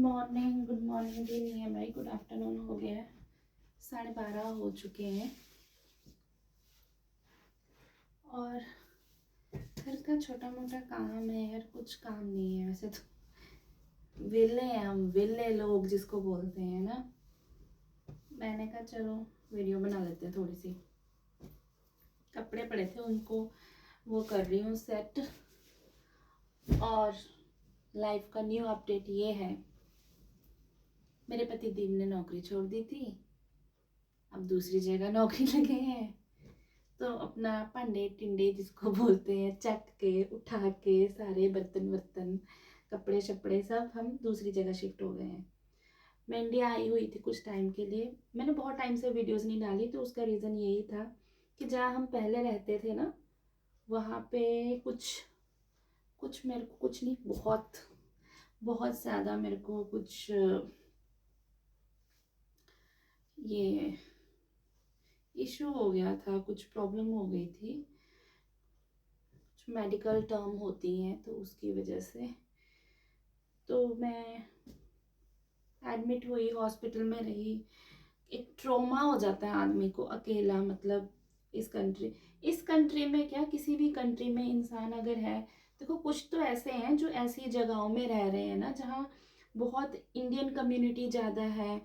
Good morning भी नहीं है भाई, गुड आफ्टरनून हो गया है। 12:30 हो चुके हैं और घर का छोटा मोटा काम है यार, कुछ काम नहीं है वैसे तो। वेले हैं हम, वेले लोग जिसको बोलते हैं ना। मैंने कहा चलो वीडियो बना लेते हैं थोड़ी सी। कपड़े पड़े थे उनको वो कर रही हूँ सेट। और लाइफ का न्यू अपडेट ये है, मेरे पति देव ने नौकरी छोड़ दी थी, अब दूसरी जगह नौकरी लगे हैं। तो अपना भांडे टिंडे जिसको बोलते हैं चक के उठा के सारे बर्तन वर्तन कपड़े शपड़े सब हम दूसरी जगह शिफ्ट हो गए हैं। मैं इंडिया आई हुई थी कुछ टाइम के लिए। मैंने बहुत टाइम से वीडियोस नहीं डाली, तो उसका रीज़न यही था कि जहाँ हम पहले रहते थे ना, वहाँ पे कुछ कुछ मेरे को कुछ नहीं, बहुत बहुत ज़्यादा मेरे को कुछ ये इशू हो गया था, कुछ प्रॉब्लम हो गई थी, कुछ मेडिकल टर्म होती हैं तो उसकी वजह से। तो मैं एडमिट हुई, हॉस्पिटल में रही। एक ट्रॉमा हो जाता है आदमी को अकेला, मतलब इस कंट्री में क्या, किसी भी कंट्री में इंसान अगर है, देखो कुछ तो ऐसे हैं जो ऐसी जगहों में रह रहे हैं ना जहाँ बहुत इंडियन कम्युनिटी ज़्यादा है,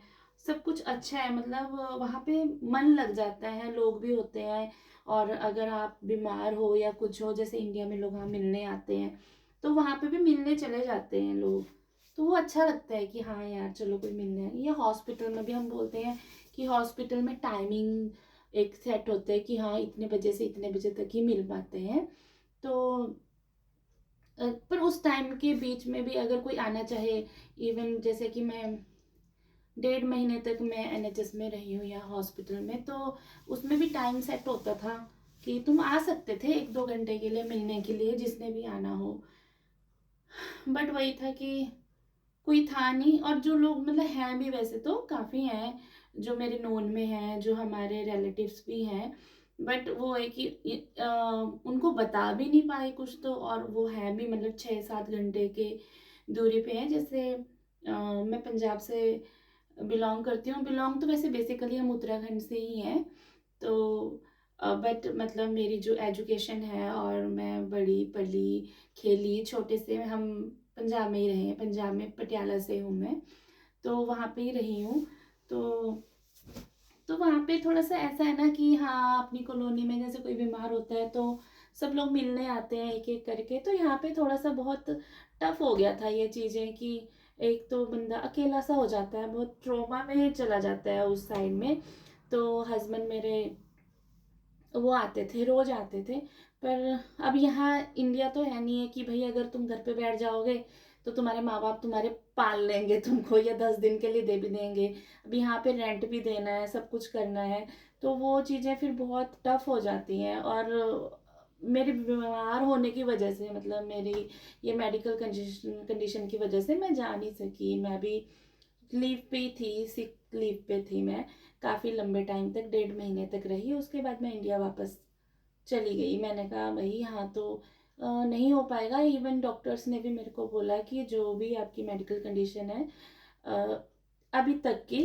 सब कुछ अच्छा है, मतलब वहाँ पे मन लग जाता है, लोग भी होते हैं। और अगर आप बीमार हो या कुछ हो, जैसे इंडिया में लोग हाँ मिलने आते हैं, तो वहाँ पे भी मिलने चले जाते हैं लोग। तो वो अच्छा लगता है कि हाँ यार चलो कोई मिलने आए। या हॉस्पिटल में भी हम बोलते हैं कि हॉस्पिटल में टाइमिंग एक सेट होता है कि हाँ इतने बजे से इतने बजे तक ही मिल पाते हैं। तो पर उस टाइम के बीच में भी अगर कोई आना चाहे, इवन जैसे कि मैं 1.5 महीने तक मैं NHS में रही हूँ या हॉस्पिटल में, तो उसमें भी टाइम सेट होता था कि तुम आ सकते थे 1-2 घंटे के लिए मिलने के लिए, जिसने भी आना हो। बट वही था कि कोई था नहीं। और जो लोग मतलब हैं भी, वैसे तो काफ़ी हैं जो मेरे नोन में हैं, जो हमारे रिलेटिव्स भी हैं, बट वो है कि उनको बता भी नहीं पाए कुछ तो। और वो है भी मतलब 6-7 घंटे के दूरी पे है। जैसे मैं पंजाब से बिलोंग करती हूँ। बिलोंग तो वैसे बेसिकली हम उत्तराखंड से ही हैं। तो बट मतलब मेरी जो एजुकेशन है, और मैं बड़ी पली खेली छोटे से, हम पंजाब में ही रहे हैं। पंजाब में पटियाला से हूँ मैं, तो वहाँ पे ही रही हूँ। तो वहाँ पे थोड़ा सा ऐसा है ना कि हाँ अपनी कॉलोनी में जैसे कोई बीमार होता है तो सब लोग मिलने आते हैं एक एक करके। तो यहाँ पे थोड़ा सा बहुत टफ हो गया था ये चीज़ें कि एक तो बंदा अकेला सा हो जाता है, बहुत ट्रोमा में चला जाता है उस साइड में। तो हस्बैंड मेरे वो आते थे, रोज आते थे। पर अब यहाँ इंडिया तो है नहीं है कि भाई अगर तुम घर पे बैठ जाओगे तो तुम्हारे माँ बाप तुम्हारे पाल लेंगे तुमको, या 10 दिन के लिए दे भी देंगे। अब यहाँ पे रेंट भी देना है, सब कुछ करना है, तो वो चीज़ें फिर बहुत टफ हो जाती हैं। और मेरे बीमार होने की वजह से, मतलब मेरी ये मेडिकल कंडीशन की वजह से मैं जा नहीं सकी। मैं भी लीव पे थी, सिक लीव पे थी मैं काफ़ी लंबे टाइम तक, 1.5 महीने तक रही। उसके बाद मैं इंडिया वापस चली गई। मैंने कहा भाई हाँ तो नहीं हो पाएगा। इवन डॉक्टर्स ने भी मेरे को बोला कि जो भी आपकी मेडिकल कंडीशन है अ, अभी तक की,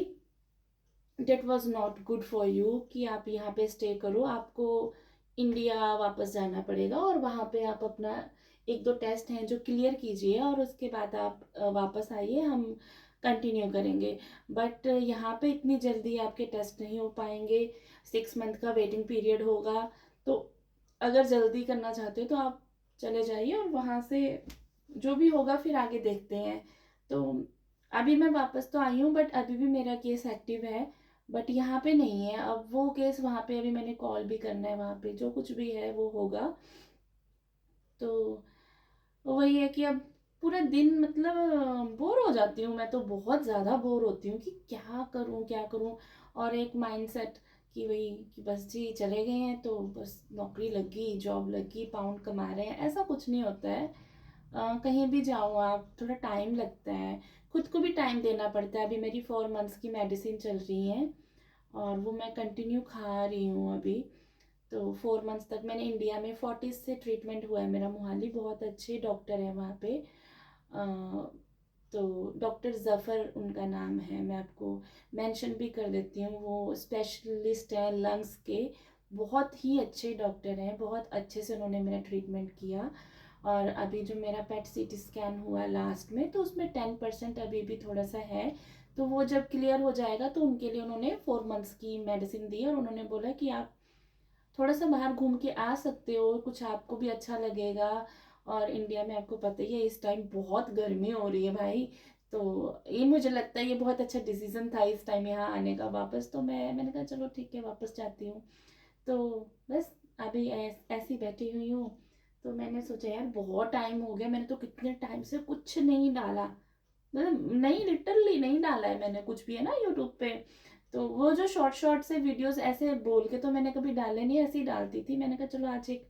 date was not good for you कि आप यहाँ पे स्टे करो, आपको इंडिया वापस जाना पड़ेगा। और वहाँ पे आप अपना 1-2 टेस्ट हैं जो क्लियर कीजिए, और उसके बाद आप वापस आइए, हम कंटिन्यू करेंगे। बट यहाँ पे इतनी जल्दी आपके टेस्ट नहीं हो पाएंगे, 6 मंथ का वेटिंग पीरियड होगा। तो अगर जल्दी करना चाहते हो तो आप चले जाइए, और वहाँ से जो भी होगा फिर आगे देखते हैं। तो अभी मैं वापस तो आई हूँ, बट अभी भी मेरा केस एक्टिव है, बट यहाँ पे नहीं है। अब वो केस वहाँ पे अभी मैंने कॉल भी करना है, वहाँ पे जो कुछ भी है वो होगा। तो वही है कि अब पूरा दिन मतलब बोर हो जाती हूँ मैं, तो बहुत ज़्यादा बोर होती हूँ कि क्या करूँ क्या करूँ। और एक माइंडसेट कि वही कि बस जी चले गए हैं तो बस नौकरी लगी, जॉब लगी, पाउंड कमा रहे हैं, ऐसा कुछ नहीं होता है। कहीं भी जाओ आप, थोड़ा टाइम लगता है, खुद को भी टाइम देना पड़ता है। अभी मेरी 4 मंथ्स की मेडिसिन चल रही है, और वो मैं कंटिन्यू खा रही हूँ अभी। तो 4 मंथ्स तक मैंने इंडिया में 40 से ट्रीटमेंट हुआ है मेरा। मोहाली बहुत अच्छे डॉक्टर है वहाँ पे। तो डॉक्टर ज़फ़र उनका नाम है, मैं आपको मेंशन भी कर देती हूँ। वो स्पेशलिस्ट हैं लंग्स के, बहुत ही अच्छे डॉक्टर हैं, बहुत अच्छे से उन्होंने मेरा ट्रीटमेंट किया। और अभी जो मेरा पेट सीटी स्कैन हुआ लास्ट में, तो उसमें 10% अभी भी थोड़ा सा है। तो वो जब क्लियर हो जाएगा तो उनके लिए उन्होंने 4 मंथ्स की मेडिसिन दी, और उन्होंने बोला कि आप थोड़ा सा बाहर घूम के आ सकते हो, कुछ आपको भी अच्छा लगेगा। और इंडिया में आपको पता ही है इस टाइम बहुत गर्मी हो रही है भाई। तो ये मुझे लगता है ये बहुत अच्छा डिसीजन था इस टाइम यहाँ आने का वापस। तो मैंने कहा चलो ठीक है, वापस जाती हूँ। तो बस अभी ऐसी बैठी हुई हूँ। तो मैंने सोचा यार बहुत टाइम हो गया, मैंने तो कितने टाइम से कुछ नहीं डाला, मतलब नहीं, लिटरली नहीं डाला है मैंने कुछ भी, है ना, यूट्यूब पे। तो वो जो शॉर्ट शॉर्ट से वीडियोस ऐसे बोल के तो मैंने कभी डाले नहीं, ऐसे ही डालती थी। मैंने कहा चलो आज एक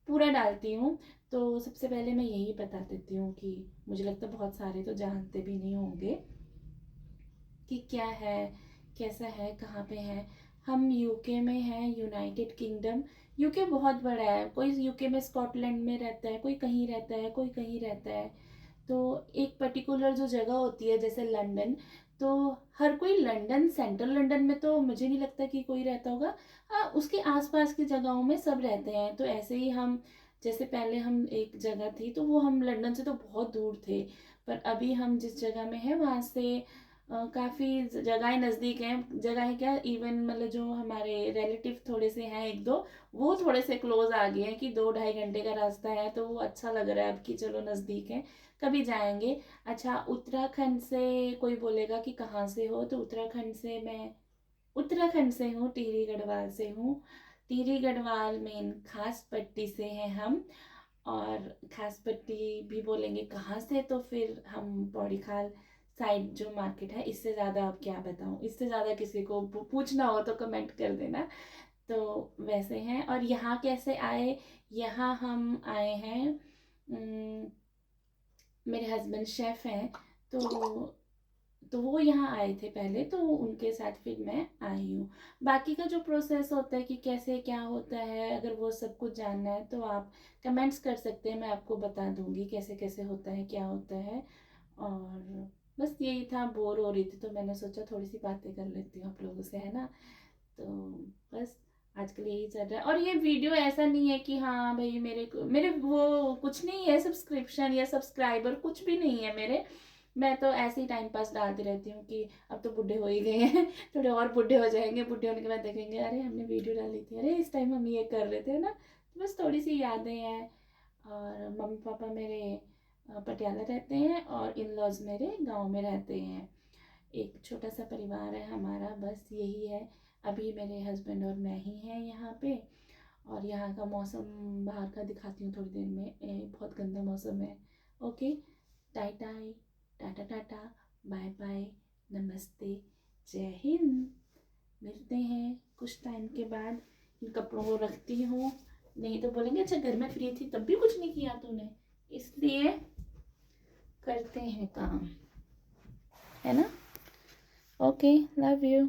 पूरा डालती हूँ। तो सबसे पहले मैं यही बता देती हूँ कि मुझे लगता है बहुत सारे तो जानते भी नहीं होंगे कि क्या है, कैसा है, कहाँ पे है। हम यूके में हैं, यूनाइटेड किंगडम। यूके बहुत बड़ा है, कोई यूके में स्कॉटलैंड में रहता है, कोई कहीं रहता है, कोई कहीं रहता है। तो एक पर्टिकुलर जो जगह होती है जैसे लंदन, तो हर कोई लंदन, सेंट्रल लंदन में तो मुझे नहीं लगता कि कोई रहता होगा। हाँ, उसके आसपास की जगहों में सब रहते हैं। तो ऐसे ही हम, जैसे पहले हम एक जगह थी तो वो हम लंदन से तो बहुत दूर थे, पर अभी हम जिस जगह में हैं वहाँ से काफ़ी जगहें नज़दीक हैं। जगहें क्या, इवन मतलब जो हमारे रिलेटिव थोड़े से हैं एक दो, वो थोड़े से क्लोज आ गए हैं कि 2-2.5 घंटे का रास्ता है। तो वो अच्छा लग रहा है अब कि चलो नज़दीक है, कभी जाएंगे। अच्छा, उत्तराखंड से कोई बोलेगा कि कहाँ से हो, तो उत्तराखंड से मैं उत्तराखंड से हूँ, टिहरी गढ़वाल से हूँ। टिहरी गढ़वाल मेन खास पट्टी से हैं हम। और खास पट्टी भी बोलेंगे कहाँ से, तो फिर हम पौड़ी खाल साइड जो मार्केट है। इससे ज़्यादा अब क्या बताऊँ, इससे ज़्यादा किसी को पूछना हो तो कमेंट कर देना। तो वैसे हैं। और यहाँ कैसे आए, यहाँ हम आए हैं, मेरे हस्बैंड शेफ़ हैं। तो वो यहाँ आए थे पहले, तो उनके साथ फिर मैं आई हूँ। बाकी का जो प्रोसेस होता है कि कैसे क्या होता है, अगर वो सब कुछ जानना है तो आप कमेंट्स कर सकते हैं, मैं आपको बता दूंगी कैसे कैसे होता है, क्या होता है। और बस यही था, बोर हो रही थी तो मैंने सोचा थोड़ी सी बातें कर लेती हूँ आप लोगों से, है ना। तो बस आजकल यही चल रहा है। और ये वीडियो ऐसा नहीं है कि हाँ भाई मेरे वो कुछ नहीं है, सब्सक्रिप्शन या सब्सक्राइबर कुछ भी नहीं है मेरे। मैं तो ऐसे ही टाइम पास डालती रहती हूँ कि अब तो बूढ़े हो ही गए हैं थोड़े और बूढ़े हो जाएंगे, बूढ़े होने के बाद देखेंगे अरे हमने वीडियो डाली थी, अरे इस टाइम हम ये कर रहे थे ना। तो बस थोड़ी सी यादें हैं। और मम्मी पापा मेरे पटियाला रहते हैं, और इन लॉज मेरे गांव में रहते हैं। एक छोटा सा परिवार है हमारा, बस यही है। अभी मेरे हस्बैंड और मैं ही हैं यहाँ पे। और यहाँ का मौसम बाहर का दिखाती हूँ थोड़ी देर में, बहुत गंदा मौसम है। ओके, टाई टाई, टाटा टाटा, बाय बाय, नमस्ते, जय हिंद। मिलते हैं कुछ टाइम के बाद। इन कपड़ों को रखती हूँ, नहीं तो बोलेंगे अच्छा घर में फ्री थी तब भी कुछ नहीं किया तूने, इसलिए करते हैं काम, है ना। Okay, love you.